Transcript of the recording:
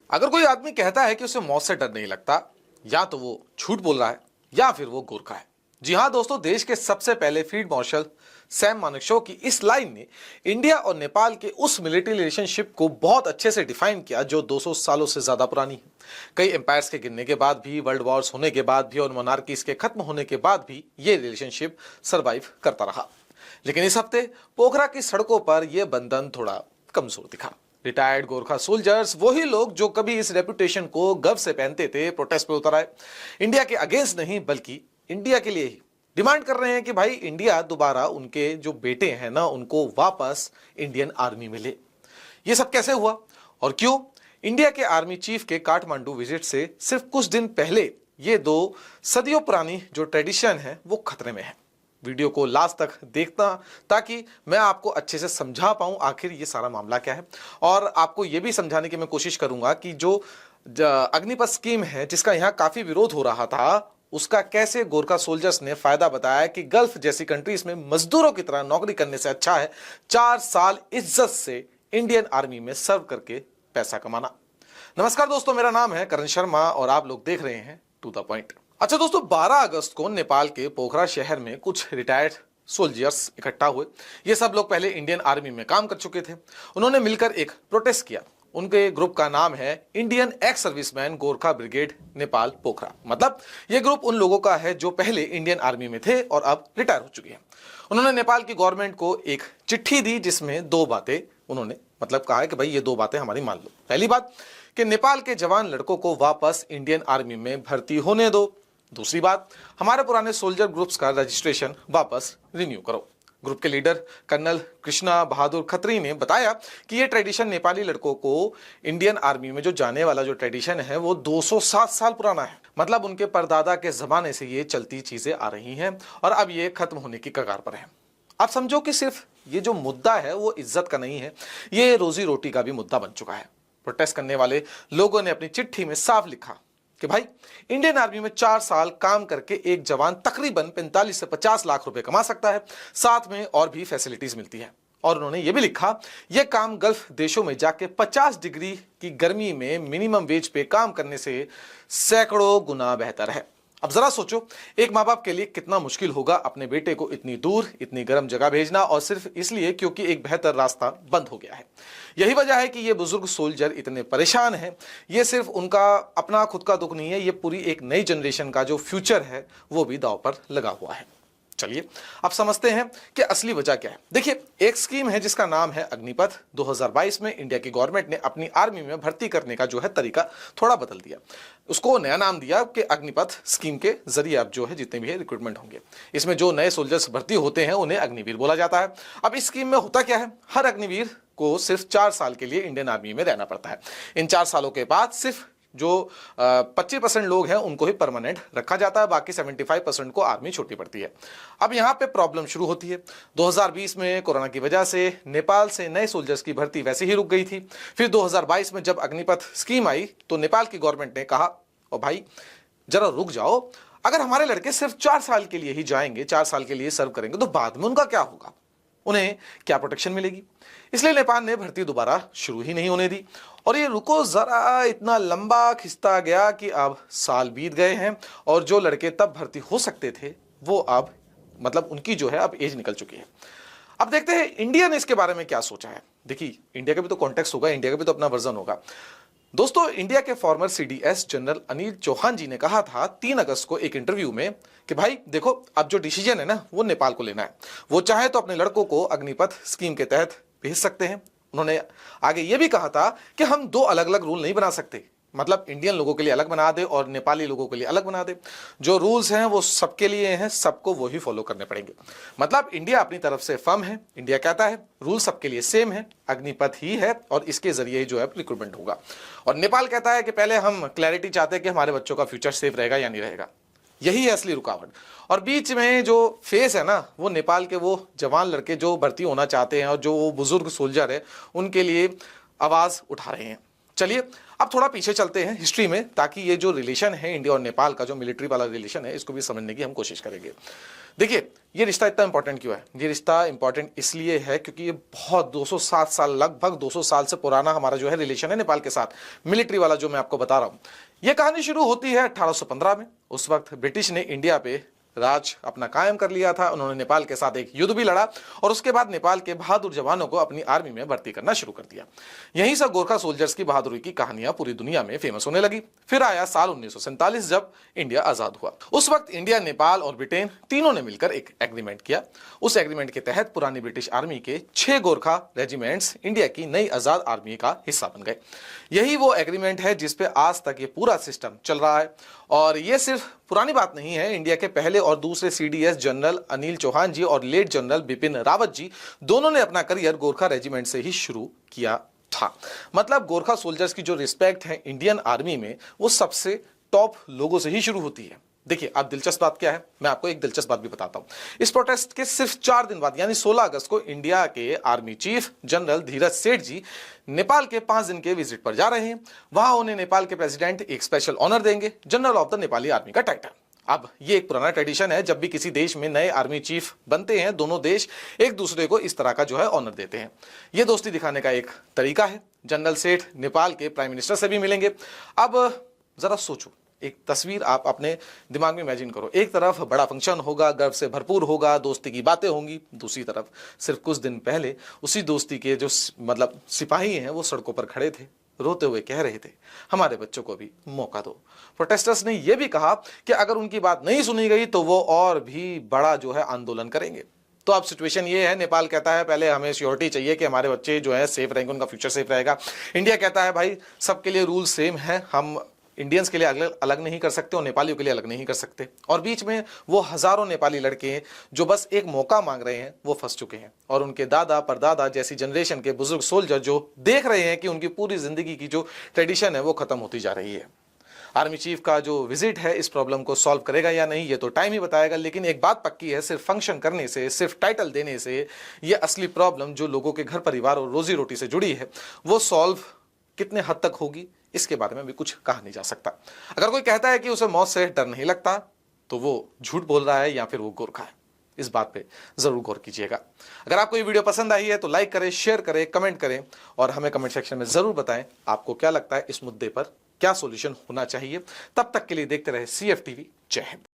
अगर कोई आदमी कहता है कि उसे मौत से डर नहीं लगता, या तो वो झूठ बोल रहा है या फिर वो गोरखा है। जी हां दोस्तों, देश के सबसे पहले फील्ड मार्शल सैम मानेकशॉ की इस लाइन ने इंडिया और नेपाल के उस मिलिट्री रिलेशनशिप को बहुत अच्छे से डिफाइन किया जो 200 सालों से ज्यादा पुरानी है। कई एम्पायर्स के गिरने के बाद भी, वर्ल्ड वॉर्स होने के बाद भी और मोनार्कीज के खत्म होने के बाद भी ये रिलेशनशिप सरवाइव करता रहा। लेकिन इस हफ्ते पोखरा की सड़कों पर यह बंधन थोड़ा कमजोर दिखा। रिटायर्ड गोरखा सोल्जर्स, वही लोग जो कभी इस रेपुटेशन को गर्व से पहनते थे, प्रोटेस्ट पे उतर आए। इंडिया के अगेंस्ट नहीं बल्कि इंडिया के लिए ही डिमांड कर रहे हैं कि भाई इंडिया दोबारा उनके जो बेटे हैं ना, उनको वापस इंडियन आर्मी में ले। ये सब कैसे हुआ और क्यों? इंडिया के आर्मी चीफ के काठमांडू विजिट से सिर्फ कुछ दिन पहले ये दो सदियों पुरानी जो ट्रेडिशन है वो खतरे में है। वीडियो को लास्ट तक देखना ताकि मैं आपको अच्छे से समझा पाऊं आखिर ये सारा मामला क्या है, और आपको ये भी समझाने की मैं कोशिश करूंगा कि जो अग्निपथ स्कीम है जिसका यहाँ काफी विरोध हो रहा था, उसका कैसे गोरखा सोल्जर्स ने फायदा बताया कि गल्फ जैसी कंट्रीज में मजदूरों की तरह नौकरी करने से अच्छा है 4 साल इज्जत से इंडियन आर्मी में सर्व करके पैसा कमाना। नमस्कार दोस्तों, मेरा नाम है करण शर्मा और आप लोग देख रहे हैं टू द पॉइंट। अच्छा दोस्तों, 12 अगस्त को नेपाल के पोखरा शहर में कुछ रिटायर्ड सोल्जर्स इकट्ठा हुए। ये सब लोग पहले इंडियन आर्मी में काम कर चुके थे। उन्होंने मिलकर एक प्रोटेस्ट किया। उनके ग्रुप का नाम है Indian ex serviceman Gorkha brigade Nepal Pokhara. मतलब ये ग्रुप उन लोगों का है जो पहले इंडियन आर्मी में थे और अब रिटायर हो चुके हैं। उन्होंने नेपाल की गवर्नमेंट को एक चिट्ठी दी जिसमें 2 बातें उन्होंने कहा है कि भाई ये 2 बातें हमारी मान लो। पहली बात कि नेपाल के जवान लड़कों को वापस इंडियन आर्मी में भर्ती होने दो। दूसरी बात, हमारे पुराने सोल्जर ग्रुप्स का रजिस्ट्रेशन वापस रिन्यू करो। ग्रुप के लीडर कर्नल कृष्णा बहादुर खत्री ने बताया कि यह ट्रेडिशन नेपाली लड़कों को इंडियन आर्मी में जो जाने वाला जो ट्रेडिशन है वो 207 साल पुराना है। मतलब उनके परदादा के जमाने से ये चलती चीजें आ रही हैं और अब ये खत्म होने की कगार पर है। आप समझो कि सिर्फ ये जो मुद्दा है वो इज्जत का नहीं है, ये रोजी रोटी का भी मुद्दा बन चुका है। प्रोटेस्ट करने वाले लोगों ने अपनी चिट्ठी में साफ लिखा कि भाई इंडियन आर्मी में 4 साल काम करके एक जवान तकरीबन 45 से 50 लाख रुपए कमा सकता है, साथ में और भी फैसिलिटीज मिलती है। और उन्होंने ये भी लिखा, यह काम गल्फ देशों में जाके 50 डिग्री की गर्मी में मिनिमम वेज पे काम करने से सैकड़ों गुना बेहतर है। अब जरा सोचो, एक माँ बाप के लिए कितना मुश्किल होगा अपने बेटे को इतनी दूर, इतनी गर्म जगह भेजना, और सिर्फ इसलिए क्योंकि एक बेहतर रास्ता बंद हो गया है। यही वजह है कि ये बुजुर्ग सोल्जर इतने परेशान हैं। ये सिर्फ उनका अपना खुद का दुख नहीं है, ये पूरी एक नई जनरेशन का जो फ्यूचर है वो भी दांव पर लगा हुआ है। चलिए अब समझते हैं कि असली वजह क्या है। देखिए, एक स्कीम है जिसका नाम है अग्निपथ। 2022 में इंडिया की गवर्नमेंट ने अपनी आर्मी में भर्ती करने का जो है तरीका थोड़ा बदल दिया। उसको नया नाम दिया कि अग्निपथ स्कीम के जरिए अब जो है जितने भी है रिक्रूटमेंट होंगे। इसमें जो नए सोल्जर्स भर्ती होते हैं उन्हें अग्निवीर बोला जाता है। अब इस स्कीम में होता क्या है, हर अग्निवीर को सिर्फ 4 साल के लिए इंडियन आर्मी में रहना पड़ता है। इन 4 सालों के बाद सिर्फ जो 25% लोग हैं उनको ही परमानेंट रखा जाता है, बाकी 75% को आर्मी छुट्टी पड़ती है। अब यहाँ पे प्रॉब्लम शुरू होती है। 2020 में कोरोना की वजह से नेपाल से नए सोल्जर्स की भर्ती वैसे ही रुक गई थी। फिर 2022 में जब अग्निपथ स्कीम आई तो नेपाल की गवर्नमेंट ने कहा, और भाई जरा रुक जाओ, अगर हमारे लड़के सिर्फ 4 साल के लिए ही जाएंगे, 4 साल के लिए सर्व करेंगे, तो बाद में उनका क्या होगा, उन्हें क्या प्रोटेक्शन मिलेगी? इसलिए नेपाल ने भर्ती दोबारा शुरू ही नहीं होने दी। और ये रुको जरा इतना लंबा खिंचता गया कि अब साल बीत गए हैं और जो लड़के तब भर्ती हो सकते थे वो अब उनकी जो है अब एज निकल चुकी है। अब देखते हैं इंडिया ने इसके बारे में क्या सोचा है। देखिए, इंडिया का भी तो कॉन्टेक्स्ट होगा, इंडिया का भी तो अपना वर्जन होगा। दोस्तों, इंडिया के former CDS general Anil Chauhan ji ने कहा था 3 अगस्त को एक इंटरव्यू में कि भाई देखो, अब जो डिसीजन है ना वो नेपाल को लेना है। वो चाहे तो अपने लड़कों को अग्निपथ स्कीम के तहत भेज सकते हैं। उन्होंने आगे ये भी कहा था कि हम 2 अलग अलग रूल नहीं बना सकते, मतलब इंडियन लोगों के लिए अलग बना दे और नेपाली लोगों के लिए अलग बना दे। जो रूल्स हैं वो सबके लिए हैं, सबको वही फॉलो करने पड़ेंगे। मतलब इंडिया अपनी तरफ से फर्म है, इंडिया कहता है रूल सबके लिए सेम है, अग्निपथ ही है और इसके जरिए ही जो है रिक्रूटमेंट होगा। और नेपाल कहता है कि पहले हम क्लैरिटी चाहते हैं कि हमारे बच्चों का फ्यूचर सेफ रहेगा या नहीं रहेगा। यही है असली रुकावट। और बीच में जो फेस है ना, वो नेपाल के वो जवान लड़के जो भर्ती होना चाहते हैं और जो वो बुजुर्ग सोल्जर है उनके लिए आवाज उठा रहे हैं। चलिए अब थोड़ा पीछे चलते हैं हिस्ट्री में, ताकि ये जो रिलेशन है इंडिया और नेपाल का, जो मिलिट्री वाला रिलेशन है, इसको भी समझने की हम कोशिश करेंगे। देखिए ये रिश्ता इतना इंपॉर्टेंट क्यों है? ये रिश्ता इंपॉर्टेंट इसलिए है क्योंकि ये बहुत 207 साल, लगभग 200 साल से पुराना हमारा जो है रिलेशन है नेपाल के साथ, मिलिट्री वाला जो मैं आपको बता रहा हूं। यह कहानी शुरू होती है 1815 में। उस वक्त ब्रिटिश ने इंडिया पे राज अपना कायम कर लिया था। उन्होंने नेपाल के साथ एक युद्ध भी लड़ा और उसके बाद नेपाल के बहादुर जवानों को अपनी आर्मी में भर्ती करना शुरू कर दिया। यहीं से गोरखा सोल्जर्स की बहादुरी की कहानियां पूरी दुनिया में फेमस होने लगी। फिर आया साल 1947 जब इंडिया आजाद हुआ। उस वक्त इंडिया, नेपाल और ब्रिटेन तीनों ने मिलकर एक एग्रीमेंट किया। उस एग्रीमेंट के तहत पुरानी ब्रिटिश आर्मी के 6 गोरखा रेजिमेंट्स इंडिया की नई आजाद आर्मी का हिस्सा बन गए। यही वो एग्रीमेंट है जिसपे आज तक ये पूरा सिस्टम चल रहा है। और ये सिर्फ पुरानी बात नहीं है। इंडिया के पहले और दूसरे सीडीएस जनरल अनिल चौहान जी और लेट जनरल बिपिन रावत जी दोनों ने अपना करियर गोरखा रेजिमेंट से ही शुरू किया था। मतलब गोरखा सोल्जर्स की जो रिस्पेक्ट है इंडियन आर्मी में, वो सबसे टॉप लोगों से ही शुरू होती है। देखिए अब दिलचस्प बात क्या है, मैं आपको एक दिलचस्प बात भी बताता हूं। इस प्रोटेस्ट के सिर्फ 4 दिन बाद यानी 16 अगस्त को इंडिया के आर्मी चीफ जनरल धीरज सेठ जी नेपाल के 5 दिन के विजिट पर जा रहे हैं। वहां उन्हें नेपाल के प्रेसिडेंट एक स्पेशल ऑनर देंगे, general of the Nepali army का टाइटल। अब ये एक पुराना ट्रेडिशन है, जब भी किसी देश में नए आर्मी चीफ बनते हैं, दोनों देश एक दूसरे को इस तरह का जो है ऑनर देते हैं। ये दोस्ती दिखाने का एक तरीका है। जनरल सेठ नेपाल के प्राइम मिनिस्टर से भी मिलेंगे। अब जरा सोचो, एक तस्वीर आप अपने दिमाग में इमेजिन करो। एक तरफ बड़ा फंक्शन होगा, गर्व से भरपूर होगा, दोस्ती की बातें होंगी। दूसरी तरफ सिर्फ कुछ दिन पहले उसी दोस्ती के जो मतलब सिपाही हैं, वो सड़कों पर खड़े थे, रोते हुए कह रहे थे हमारे बच्चों को भी मौका दो। प्रोटेस्टर्स ने यह भी कहा कि अगर उनकी बात नहीं सुनी गई तो वो और भी बड़ा जो है आंदोलन करेंगे। तो अब सिचुएशन ये है, नेपाल कहता है पहले हमें श्योरिटी चाहिए कि हमारे बच्चे जो है सेफ रहेंगे, उनका फ्यूचर सेफ रहेगा। इंडिया कहता है भाई सबके लिए रूल सेम है, हम इंडियंस के लिए अलग नहीं कर सकते और नेपालियों के लिए अलग नहीं कर सकते। और बीच में वो हजारों नेपाली लड़के हैं जो बस एक मौका मांग रहे हैं, वो फंस चुके हैं। और उनके दादा परदादा जैसी जनरेशन के बुजुर्ग सोल्जर जो देख रहे हैं कि उनकी पूरी जिंदगी की जो ट्रेडिशन है वो खत्म होती जा रही है। आर्मी चीफ का जो विजिट है इस प्रॉब्लम को सॉल्व करेगा या नहीं, ये तो टाइम ही बताएगा। लेकिन एक बात पक्की है, सिर्फ फंक्शन करने से, सिर्फ टाइटल देने से ये असली प्रॉब्लम जो लोगों के घर परिवार और रोजी रोटी से जुड़ी है, वो सॉल्व कितने हद तक होगी, इसके बारे में भी कुछ कहा नहीं जा सकता। अगर कोई कहता है कि उसे मौत से डर नहीं लगता, तो वो झूठ बोल रहा है या फिर वो गोरखा है। इस बात पे जरूर गौर कीजिएगा। अगर आपको ये वीडियो पसंद आई है तो लाइक करें, शेयर करें, कमेंट करें और हमें कमेंट सेक्शन में जरूर बताएं आपको क्या लगता है इस मुद्दे पर क्या सॉल्यूशन होना चाहिए। तब तक के लिए देखते रहे CF TV। जय हिंद।